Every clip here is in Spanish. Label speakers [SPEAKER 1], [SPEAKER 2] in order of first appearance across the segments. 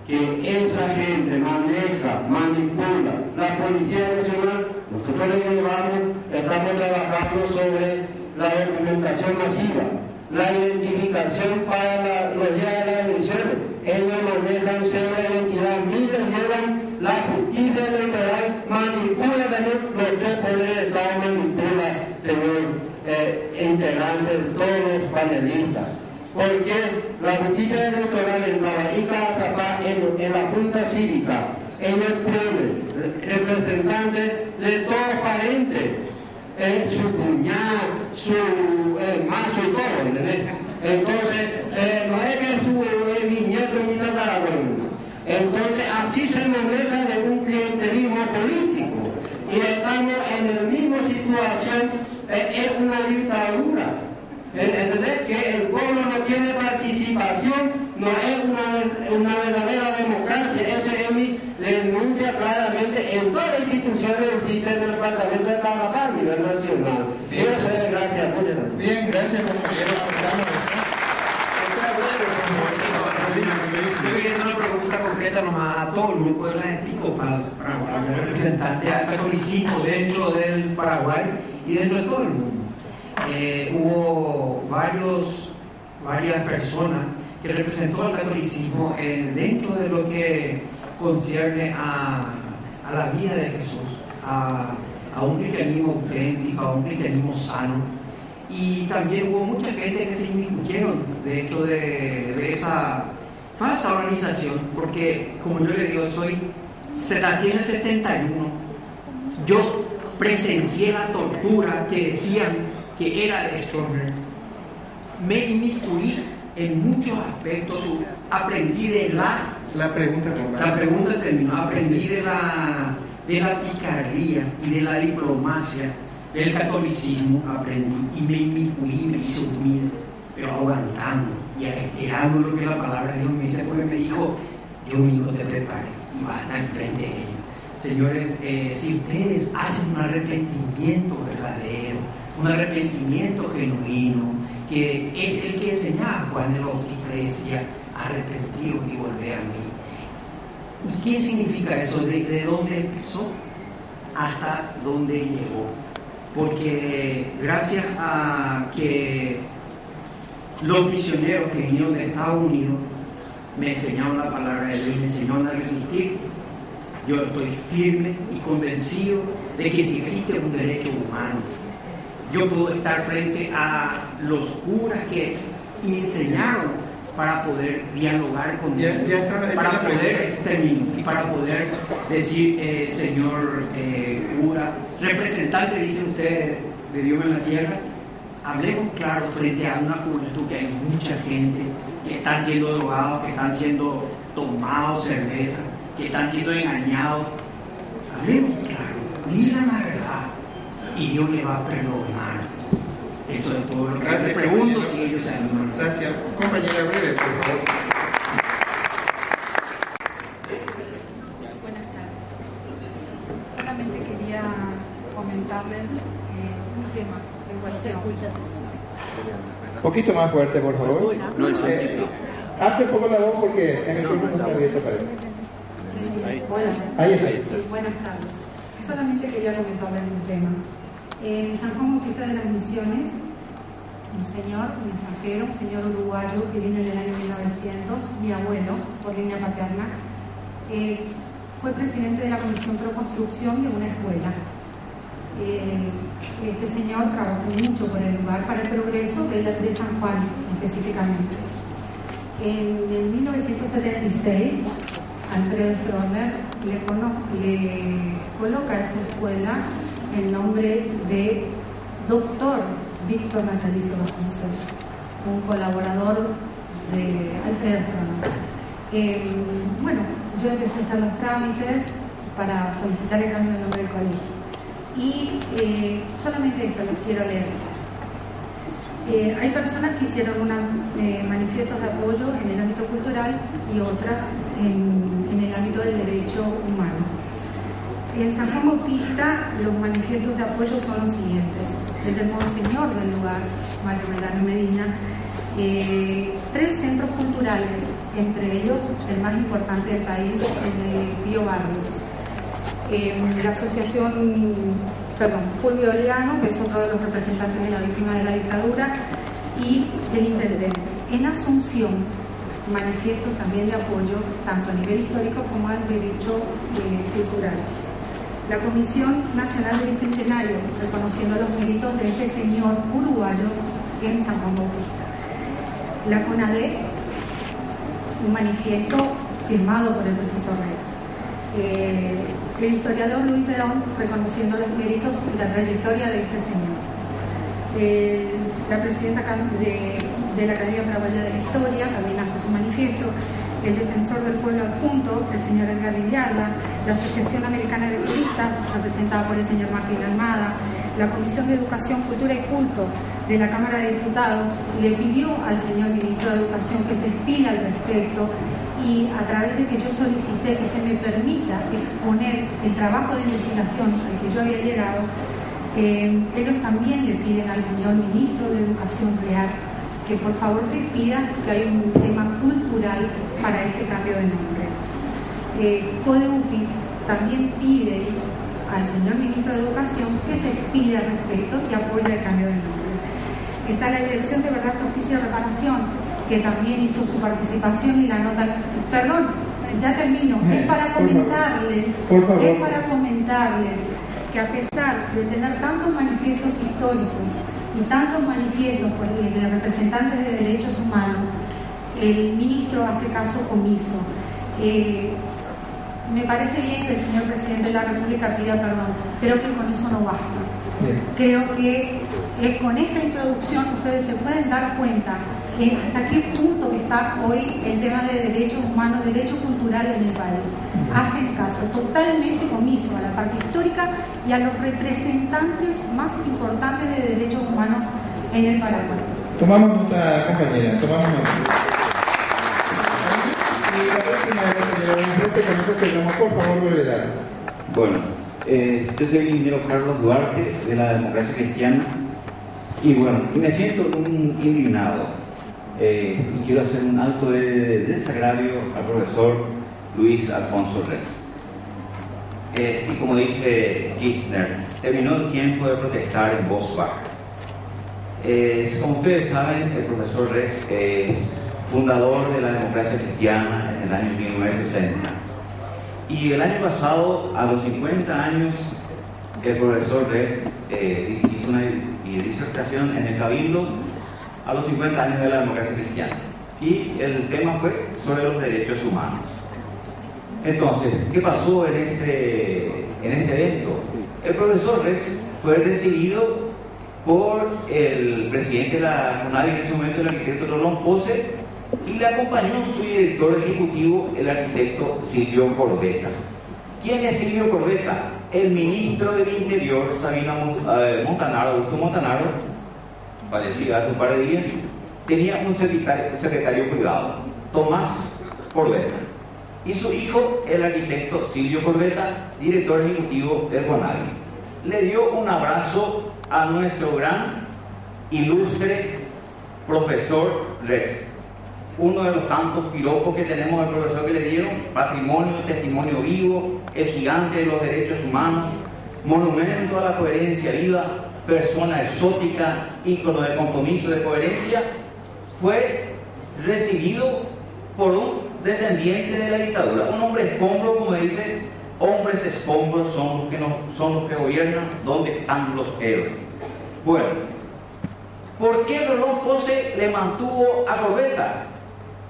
[SPEAKER 1] que esa gente maneja, manipula. La Policía Nacional, nosotros le llevamos, estamos trabajando sobre la documentación masiva, la identificación para los días de las elecciones. Ellos manejan cédula de identidad, miles llevan la justicia electoral, manipula también los tres poderes del Estado, manipula, señor integrante de todos los panelistas. Porque la justicia electoral en Navarica, Azapá, en la Junta Cívica, en el pueblo, representantes de todos parientes, su cuñada, su macho y todo, ¿entendés? Entonces, no es que su nieto ni tatarabuelo. Entonces, así se maneja de un clientelismo político. Y estamos en la misma situación, es una dictadura. ¿Entendés? Que el pueblo no tiene participación, no es una verdadera democracia. Esa es mi denuncia claramente en todas las instituciones que existen en el departamento de Tarapacá a nivel nacional. Eso es, gracias.
[SPEAKER 2] Bien, gracias, compañero.
[SPEAKER 3] Yo quería hacer una pregunta concreta nomás a todo el grupo de las episcopales paraguayas, representantes al catolicismo dentro del Paraguay y dentro de todo el mundo. Hubo varias personas que representó al catolicismo dentro de lo que concierne a la vida de Jesús, a un cristianismo auténtico, a un cristianismo sano. Y también hubo mucha gente que se inmiscuyeron dentro de esa falsa organización, porque como yo le digo, nací en el 71, yo presencié la tortura que decían que era de Stroessner, me inmiscuí en muchos aspectos, aprendí de
[SPEAKER 2] la
[SPEAKER 3] pregunta terminó, aprendí de la picardía y de la diplomacia del catolicismo, aprendí y me inmiscuí, me hice humilde, pero aguantando y esperando lo que la palabra de Dios me dice, porque me dijo, Dios mío, te prepare y vas a estar enfrente de ellos. Señores, si ustedes hacen un arrepentimiento verdadero, un arrepentimiento genuino, que es el que enseñaba Juan el Bautista, decía, arrepentidos y volver a mí. ¿Y qué significa eso? ¿De dónde empezó hasta dónde llegó? Porque gracias a que los misioneros que vinieron de Estados Unidos me enseñaron la palabra de Dios, me enseñaron a resistir, yo estoy firme y convencido de que si existe un derecho humano, yo puedo estar frente a los curas que enseñaron para poder dialogar con Dios, para poder terminar y para poder decir, señor cura, representante, dicen ustedes, de Dios en la tierra, hablemos claro frente a una juventud que hay mucha gente que están siendo drogados, que están siendo tomados cerveza, que están siendo engañados. Hablemos claro, digan la verdad y Dios le va a perdonar. Eso es todo lo que les pregunto, si ellos se animan.
[SPEAKER 2] Gracias. Compañera breve, por favor.
[SPEAKER 4] Buenas tardes. Solamente quería comentarles un tema del cual se escucha.
[SPEAKER 2] Un poquito más fuerte, por favor.
[SPEAKER 5] No, es
[SPEAKER 2] Hace un poco la voz porque en el tiempo no está abierto para él. Ahí está.
[SPEAKER 4] Buenas tardes. Solamente quería comentarles un tema. En San Juan Bautista de las Misiones, un extranjero, un señor uruguayo que vino en el año 1900, mi abuelo, por línea paterna, fue presidente de la Comisión Pro Construcción de una escuela. Este señor trabajó mucho por el lugar para el progreso de San Juan específicamente. En 1976, Alfredo Stroessner le coloca a esa escuela el nombre de Dr. Víctor Natalicio Vasconcelos, un colaborador de Alfredo Stroessner. Bueno, yo empecé a hacer los trámites para solicitar el cambio de nombre del colegio. Y solamente esto les quiero leer. Hay personas que hicieron manifiestos de apoyo en el ámbito cultural y otras en el ámbito del derecho humano. En San Juan Bautista los manifiestos de apoyo son los siguientes. Desde el monseñor del lugar, Mario Melano Medina, 3 centros culturales entre ellos el más importante del país, el de Pío Barrios. La asociación, Fulvio Oleano, que es otro de los representantes de la víctima de la dictadura, y el intendente. En Asunción, manifiestos también de apoyo, tanto a nivel histórico como al derecho cultural. La Comisión Nacional del Bicentenario, reconociendo los méritos de este señor uruguayo en San Juan Bautista. La CONADE, un manifiesto firmado por el profesor Reyes. El historiador Luis Perón, reconociendo los méritos y la trayectoria de este señor. La presidenta de la Academia Paraguaya de la Historia también hace su manifiesto. El defensor del pueblo adjunto, el señor Edgar Villalba, la Asociación Americana de Juristas, representada por el señor Martín Almada, la Comisión de Educación, Cultura y Culto de la Cámara de Diputados le pidió al señor ministro de Educación que se expida al respecto, y a través de que yo solicité que se me permita exponer el trabajo de investigación al que yo había llegado, ellos también le piden al señor ministro de Educación Real que por favor se expida, que hay un tema cultural para este cambio de nombre. CODEUPI también pide al señor ministro de Educación que se expida al respecto y apoya el cambio de nombre. Está la Dirección de Verdad, Justicia y Reparación, que también hizo su participación y la nota. Perdón, ya termino. Es para comentarles que a pesar de tener tantos manifiestos históricos y tantos manifiestos de representantes de derechos humanos, el ministro hace caso omiso. Me parece bien que el señor presidente de la República pida perdón, pero que con eso no basta. Creo que con esta introducción ustedes se pueden dar cuenta hasta qué punto está hoy el tema de derechos humanos, derecho cultural en el país. Hace caso totalmente omiso a la parte histórica y a los representantes más importantes de derechos humanos en el Paraguay.
[SPEAKER 2] Tomamos nota, compañera, tomamos nota. Y la próxima vez, con eso cerramos, por favor, brevedad.
[SPEAKER 5] Bueno, yo soy el ingeniero Carlos Duarte, de la Democracia Cristiana, y bueno, me siento indignado. Y quiero hacer un alto de desagravio al profesor Luis Alfonso Reyes. Y como dice Kirchner, terminó el tiempo de protestar en voz baja. Como ustedes saben, el profesor Reyes es fundador de la Democracia Cristiana en el año 1960. Y el año pasado, a los 50 años, el profesor Reyes hizo una disertación en el Cabildo a los 50 años de la Democracia Cristiana. Y el tema fue sobre los derechos humanos. Entonces, ¿qué pasó en ese evento? El profesor Reyes fue recibido por el presidente de la CONADE en ese momento, el arquitecto Rolón Pose, y le acompañó su director ejecutivo, el arquitecto Silvio Corbetta. ¿Quién es Silvio Corbetta? El ministro del Interior, Sabino Montanaro, Augusto Montanaro, fallecida hace un par de días, tenía un secretario privado, Tomás Corbetta, y su hijo, el arquitecto Silvio Corbetta, director ejecutivo del CONADE. Le dio un abrazo a nuestro gran, ilustre profesor Reyes, uno de los tantos piropos que tenemos al profesor que le dieron: patrimonio, testimonio vivo, el gigante de los derechos humanos, monumento a la coherencia viva, persona exótica, ícono de compromiso de coherencia. Fue recibido por un descendiente de la dictadura, un hombre escombro, como dice, hombres escombros son los que gobiernan. ¿Dónde están los héroes? Bueno, ¿por qué Rolón Pose le mantuvo a Corbetta?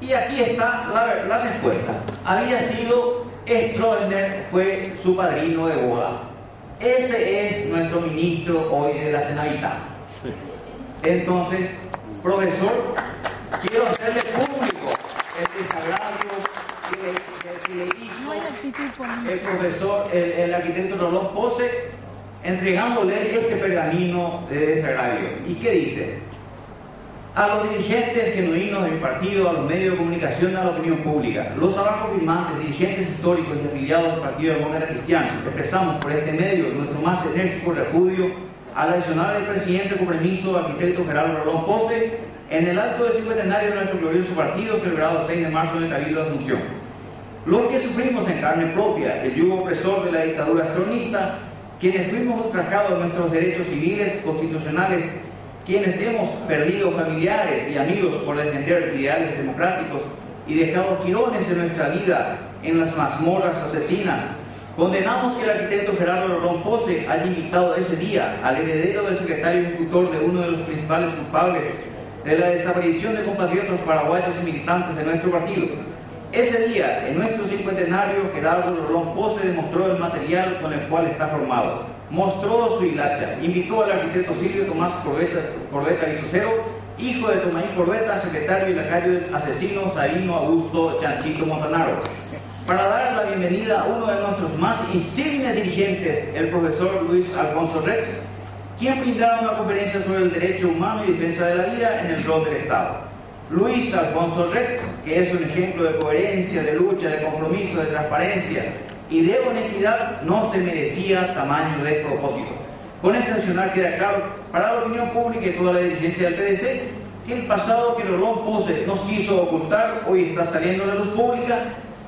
[SPEAKER 5] Y aquí está la respuesta. Había sido Stroessner, fue su padrino de boda. Ese es nuestro ministro hoy de la Senavita. Entonces, profesor, quiero hacerle público el desagravio que le hizo el profesor, el arquitecto Rolón Pose, entregándole este pergamino de desagravio. ¿Y qué dice? A los dirigentes genuinos de mi partido, a los medios de comunicación, a la opinión pública, los abajo firmantes, dirigentes históricos y afiliados del Partido Demócrata Cristiano, expresamos por este medio nuestro más enérgico repudio al accionar del presidente con permiso del arquitecto Gerardo Rolón Pose en el acto del cincuentenario de nuestro glorioso partido celebrado el 6 de marzo en el Cabildo de Asunción. Los que sufrimos en carne propia el yugo opresor de la dictadura astronista, quienes fuimos ultrajados en nuestros derechos civiles constitucionales, quienes hemos perdido familiares y amigos por defender ideales democráticos y dejado jirones de nuestra vida en las mazmorras asesinas, condenamos que el arquitecto Gerardo Rolón Pose haya invitado ese día al heredero del secretario ejecutor de uno de los principales culpables de la desaparición de compatriotas paraguayos y militantes de nuestro partido. Ese día, en nuestro cincuentenario, Gerardo Rolón Pose demostró el material con el cual está formado. Mostró su hilacha, invitó al arquitecto Silvio Tomás Corbeta Vicocero, hijo de Tomaní Corbeta, secretario y lacayo del asesino Sabino Augusto Chanchito Montanaro, para dar la bienvenida a uno de nuestros más insignes dirigentes, el profesor Luis Alfonso Rex, quien brindaba una conferencia sobre el derecho humano y defensa de la vida en el rol del Estado. Luis Alfonso Rex, que es un ejemplo de coherencia, de lucha, de compromiso, de transparencia y de honestidad, no se merecía tamaño despropósito. Con este accionar queda claro para la opinión pública y toda la dirigencia del PDC que el pasado que Rolón Pose nos quiso ocultar hoy está saliendo a la luz pública.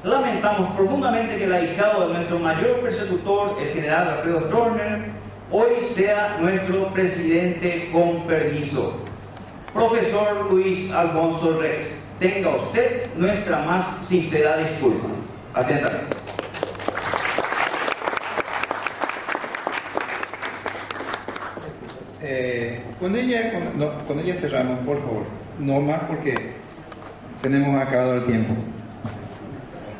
[SPEAKER 5] Lamentamos profundamente que el ahijado de nuestro mayor persecutor, el general Alfredo Stroessner, hoy sea nuestro presidente con permiso. Profesor Luis Alfonso Rex, tenga usted nuestra más sincera disculpa. Atentamente.
[SPEAKER 2] Con ella cerramos, por favor. No más porque tenemos acabado el tiempo.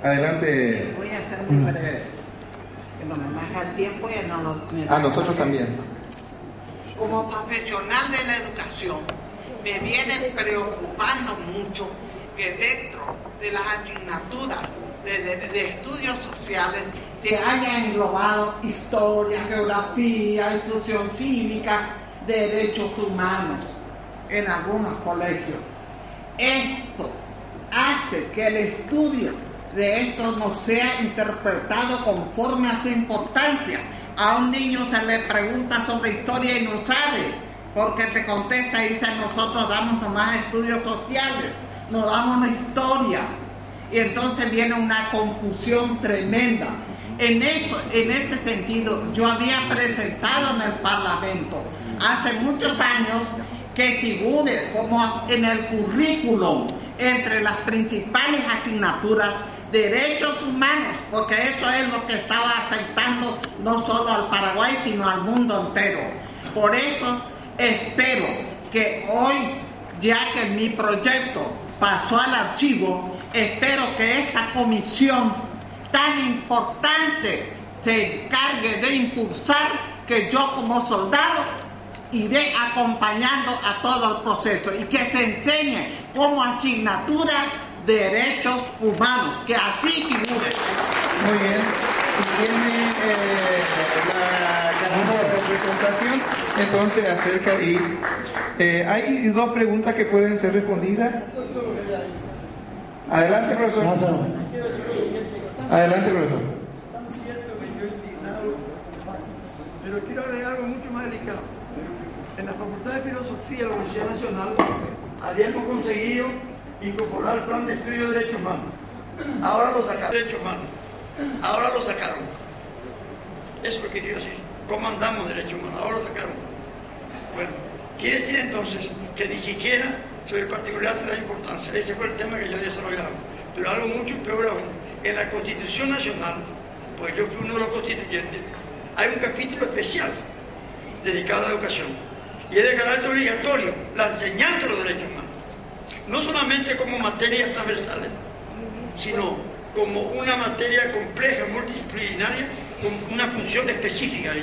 [SPEAKER 2] Adelante.
[SPEAKER 6] Voy a ser muy breve. Que no me baja el tiempo y no nos...
[SPEAKER 2] A nosotros también.
[SPEAKER 6] Como profesional de la educación, me viene preocupando mucho que dentro de las asignaturas de estudios sociales se haya englobado historia, geografía, instrucción cívica, derechos humanos en algunos colegios. Esto hace que el estudio de esto no sea interpretado conforme a su importancia. A un niño se le pregunta sobre historia y no sabe, porque te contesta y dice: nosotros damos nomás estudios sociales, no damos historia. Y entonces viene una confusión tremenda. En ese sentido, yo había presentado en el Parlamento hace muchos años que figure como en el currículum entre las principales asignaturas derechos humanos, porque eso es lo que estaba afectando no solo al Paraguay, sino al mundo entero. Por eso espero que hoy, ya que mi proyecto pasó al archivo, espero que esta comisión tan importante se encargue de impulsar que yo como soldado iré acompañando a todo el proceso y que se enseñe como asignatura derechos humanos, que así figure.
[SPEAKER 2] Muy bien. Tiene la presentación, entonces acerca y hay dos preguntas que pueden ser respondidas. Adelante, profesor. Adelante, profesor.
[SPEAKER 7] Tan cierto que yo indignado, pero quiero agregar algo mucho más delicado. En la Facultad de Filosofía de la Universidad Nacional habíamos conseguido incorporar el plan de estudio de derechos humanos. Ahora lo sacaron. Derechos humanos. Ahora lo sacaron. Eso es lo que quiero decir. ¿Cómo andamos derechos humanos? Ahora lo sacaron. Bueno, quiere decir entonces que ni siquiera sobre el particular se da importancia. Ese fue el tema que yo desarrollaba. Pero algo mucho peor aún. En la Constitución Nacional, pues yo fui uno de los constituyentes, hay un capítulo especial dedicado a la educación. Y es de carácter obligatorio la enseñanza de los derechos humanos. No solamente como materias transversales, sino como una materia compleja, multidisciplinaria, con una función específica.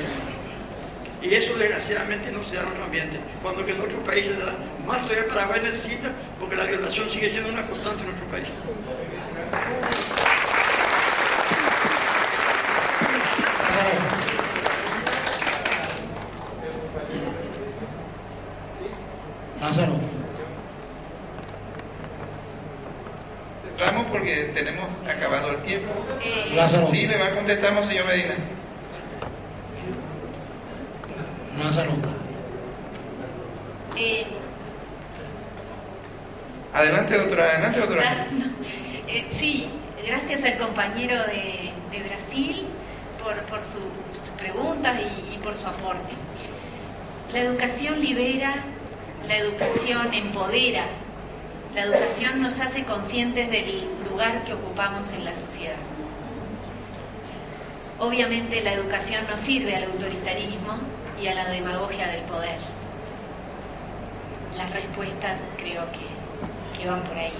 [SPEAKER 7] Y eso desgraciadamente no se da en otro ambiente, cuando que en otros países se da. Más todavía Paraguay necesita, porque la violación sigue siendo una constante en nuestro país.
[SPEAKER 1] Lázaro.
[SPEAKER 2] Cerramos porque tenemos acabado el tiempo.
[SPEAKER 1] Lázaro.
[SPEAKER 2] Sí, le va a contestar, señor Medina.
[SPEAKER 1] Lázaro.
[SPEAKER 2] Adelante, doctora.
[SPEAKER 8] Sí, gracias al compañero de Brasil por sus preguntas y por su aporte. La educación libera, la educación empodera, la educación nos hace conscientes del lugar que ocupamos en la sociedad. Obviamente la educación no sirve al autoritarismo y a la demagogia del poder. Las respuestas creo que van por ahí.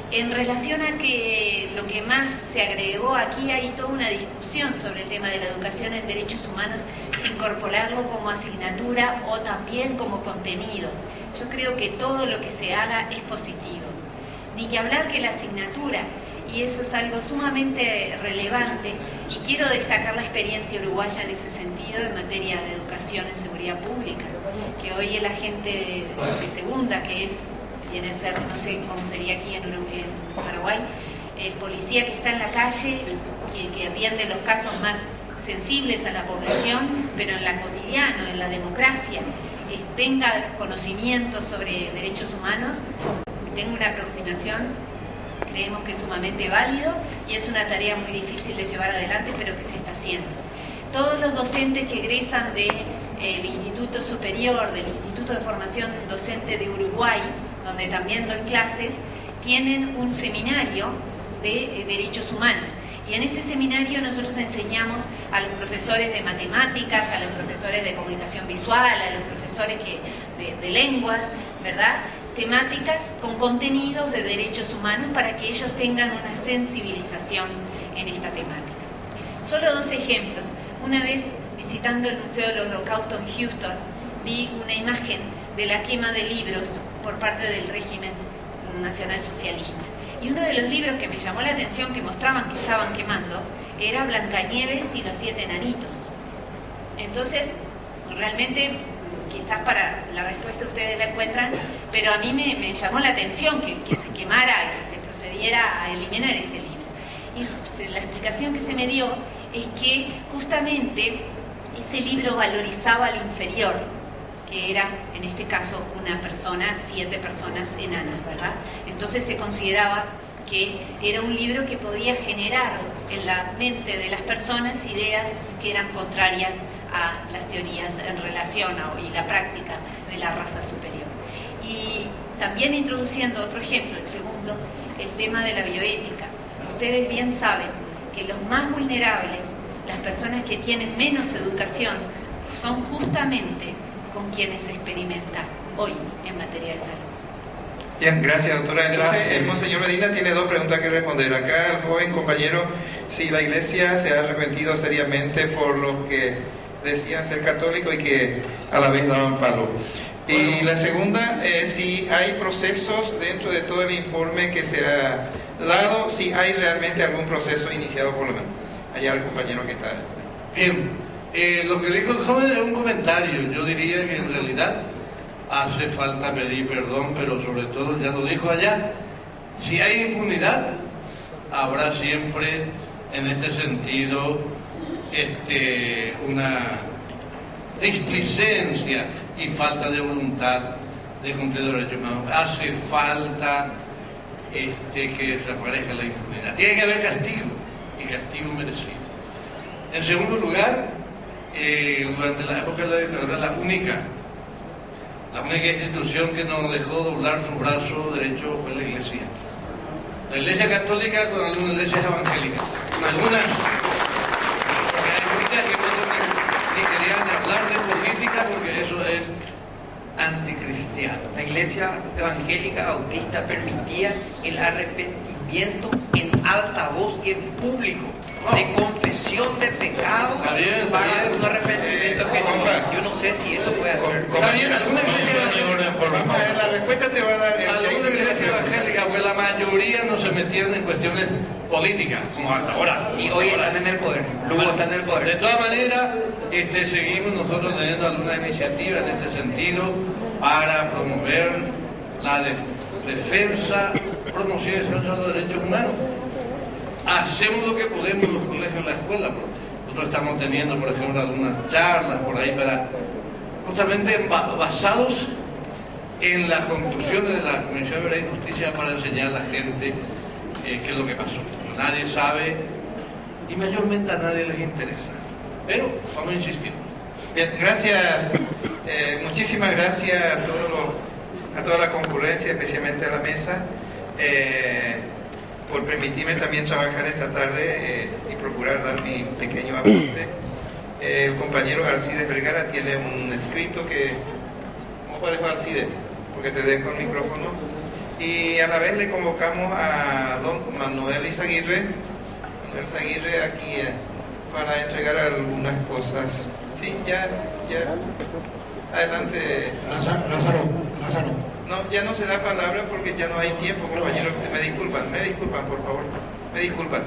[SPEAKER 8] En relación a que lo que más se agregó aquí, hay toda una discusión sobre el tema de la educación en derechos humanos, si incorporarlo como asignatura o también como contenido. Yo creo que todo lo que se haga es positivo. Ni que hablar que la asignatura, y eso es algo sumamente relevante, y quiero destacar la experiencia uruguaya en ese sentido en materia de educación en seguridad pública, que hoy el agente de segunda, que viene a ser, no sé cómo sería aquí en Paraguay, el policía que está en la calle, que atiende los casos más sensibles a la población, pero en la cotidiano, en la democracia, tenga conocimiento sobre derechos humanos, tenga una aproximación, creemos que es sumamente válido y es una tarea muy difícil de llevar adelante, pero que se está haciendo. Todos los docentes que egresan del Instituto Superior, del Instituto de Formación Docente de Uruguay, donde también doy clases, tienen un seminario de derechos humanos. Y en ese seminario nosotros enseñamos a los profesores de matemáticas, a los profesores de comunicación visual, a los profesores de lenguas, ¿verdad?, temáticas con contenidos de derechos humanos para que ellos tengan una sensibilización en esta temática. Solo dos ejemplos. Una vez, visitando el Museo del Holocausto en Houston, vi una imagen de la quema de libros por parte del régimen nacionalsocialista. Y uno de los libros que me llamó la atención, que mostraban que estaban quemando, era Blancanieves y los 7 enanitos. Entonces, realmente, quizás para la respuesta ustedes la encuentran, pero a mí me llamó la atención que se quemara, que se procediera a eliminar ese libro. Y la explicación que se me dio es que justamente ese libro valorizaba al inferior, que era, en este caso, una persona, 7 personas enanas, ¿verdad? Entonces se consideraba que era un libro que podía generar en la mente de las personas ideas que eran contrarias a las teorías en relación y la práctica de la raza superior. Y también introduciendo otro ejemplo, el segundo, el tema de la bioética. Ustedes bien saben que los más vulnerables, las personas que tienen menos educación, son justamente con quienes se experimenta hoy en materia de salud.
[SPEAKER 2] Bien, gracias, doctora. Entonces, el monseñor Medina tiene 2 preguntas que responder. Acá el joven compañero, si la Iglesia se ha arrepentido seriamente por los que decían ser católicos y que a la vez daban palo. Y la segunda, si hay procesos dentro de todo el informe que se ha dado, si hay realmente algún proceso iniciado por lo menos. Allá el compañero que está.
[SPEAKER 9] Bien, lo que dijo el joven es un comentario. Yo diría que en realidad hace falta pedir perdón, pero sobre todo, ya lo dijo allá, si hay impunidad, habrá siempre en este sentido una displicencia y falta de voluntad de cumplir los derechos humanos. Hace falta que desaparezca la impunidad. Tiene que haber castigo, y castigo merecido. En segundo lugar, durante la época de la dictadura, la única institución que nos dejó doblar su brazo derecho fue la Iglesia. La Iglesia Católica con algunas iglesias evangélicas, con algunas que querían hablar de política porque eso es anticristiano.
[SPEAKER 10] La Iglesia Evangélica Bautista permitía el arrepentimiento en alta voz y en público, de confesión de pecado para un arrepentimiento genuino. Yo no sé si eso puede hacer.
[SPEAKER 9] Está bien, alguna iglesia,
[SPEAKER 2] la respuesta te va a dar
[SPEAKER 9] alguna iglesia evangélica, pues la mayoría no se metieron en cuestiones políticas, como hasta ahora.
[SPEAKER 10] Y hoy están en el poder, luego están en el poder.
[SPEAKER 9] De todas maneras, seguimos nosotros teniendo alguna iniciativa en este sentido para promover la defensa, promoción y defensa de los derechos humanos. Hacemos lo que podemos en los colegios, en la escuela. Nosotros estamos teniendo, por ejemplo, algunas charlas por ahí para justamente basados en las conclusiones de la Comisión de Verdad y Justicia para enseñar a la gente qué es lo que pasó. Nadie sabe y mayormente a nadie les interesa. Pero vamos a insistir.
[SPEAKER 2] Bien, gracias. Muchísimas gracias a toda la concurrencia, especialmente a la mesa, por permitirme también trabajar esta tarde y procurar dar mi pequeño aporte. El compañero Alcides Vergara tiene un escrito que... ¿Cómo parejo, Alcides? Porque te dejo el micrófono. Y a la vez le convocamos a don Manuel Izaguirre aquí para entregar algunas cosas. Sí, ya. Adelante.
[SPEAKER 1] Lázaro.
[SPEAKER 2] No, ya no se da palabra porque ya no hay tiempo, compañero. Me disculpan, por favor. Me disculpan.